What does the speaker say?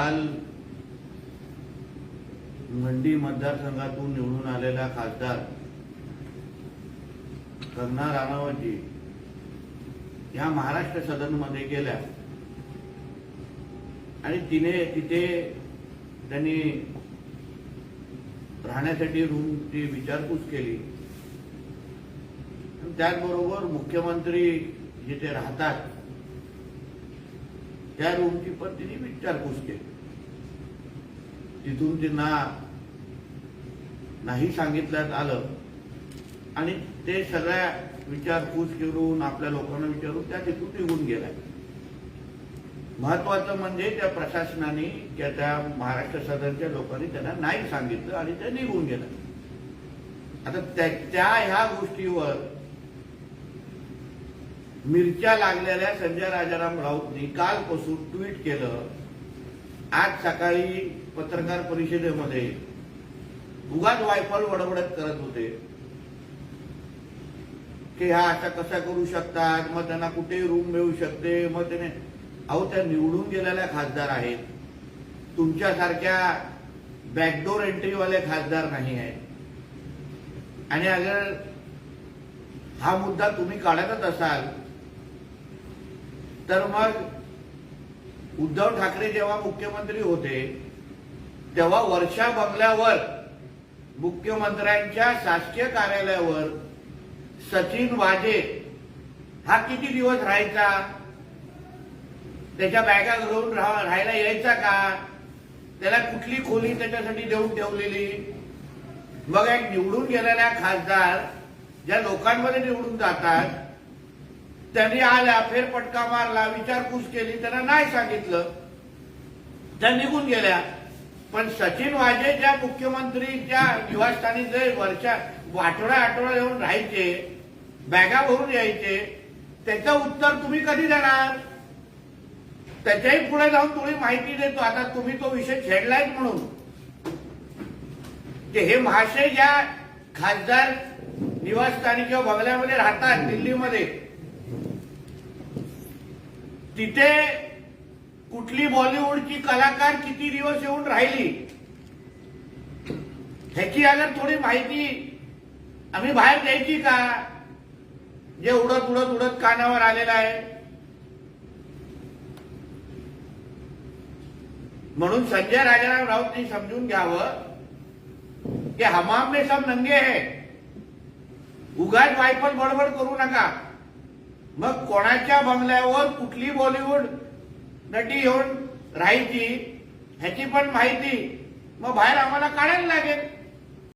काल मंडी मतदारसंघातून निवडून आलेला खासदार कंगना राणावतजी या महाराष्ट्र सदनमध्ये गेल्या आणि तिथे त्यांनी राहण्यासाठी रूमची विचारपूस केली. त्याचबरोबर मुख्यमंत्री जिथे राहतात त्या रूमची पण तिने विचारपूस केली. तिथून त्यांना नाही सांगितल्यात आलं आणि ते सगळ्या विचारपूस करून आपल्या लोकांना विचारून त्या तिथून निघून गेल्या. महत्वाचं म्हणजे त्या प्रशासनाने त्या महाराष्ट्र सदनच्या लोकांनी त्यांना नाही सांगितलं आणि ते निघून गेल्या. आता त्या ह्या गोष्टीवर मिरच्या लागलेल्या संजय राजाराम राऊतनी कालपासून ट्विट केलं. आज सकाळी पत्रकार परिषदेमध्ये उगाच वायफळ वडवडत करत होते की हा असा कसा करू शकतात, मग त्यांना कुठेही रूम मिळू शकते. मग त्याने अहो त्या निवडून गेलेल्या खासदार आहेत, तुमच्यासारख्या बॅकडोर एंट्रीवाले खासदार नाही आहेत. आणि अगर हा मुद्दा तुम्ही काढतच असाल तर मग उद्धव ठाकरे जेव्हा मुख्यमंत्री होते तेव्हा वर्षा बंगल्यावर मुख्यमंत्र्यांच्या शासकीय कार्यालयावर सचिन वाजे हा किती दिवस राहायचा, त्याच्या बॅगा घेऊन राहायला यायचा का, त्याला कुठली खोली त्याच्यासाठी देऊन ठेवलेली. मग एक निवडून गेलेल्या खासदार ज्या लोकांमध्ये निवडून जातात त्यांनी आल्या, फेरफटका मारला, विचारपूस केली, त्यांना नाही सांगितलं, त्या निघून गेल्या. पण सचिन वाजे ज्या मुख्यमंत्रीच्या निवासस्थानी जे आठवडा येऊन राहायचे, बॅगा भरून यायचे, त्याचं उत्तर तुम्ही कधी देणार? त्याच्याही पुढे जाऊन थोडी माहिती देतो. आता तुम्ही तो विषय छेडलाय म्हणून की हे महाशय ज्या खासदार निवासस्थानी किंवा बंगल्यामध्ये राहतात दिल्लीमध्ये, तिथे कुठली बॉलिवूडची कलाकार किती दिवस येऊन राहिली ह्याची अगर थोडी माहिती आम्ही बाहेर द्यायची का? जे उडत उडत उडत कानावर आलेलं आहे. म्हणून संजय राजाराम राऊतनी समजून घ्यावं की हमाम में सब नंगे है, उगाच वायफल बडबड करू नका. मग कोणाच्या बंगल्यावर कुठली बॉलिवूड नटी येऊन राहायची ह्याची पण माहिती मग बाहेर आम्हाला काढायला लागेल.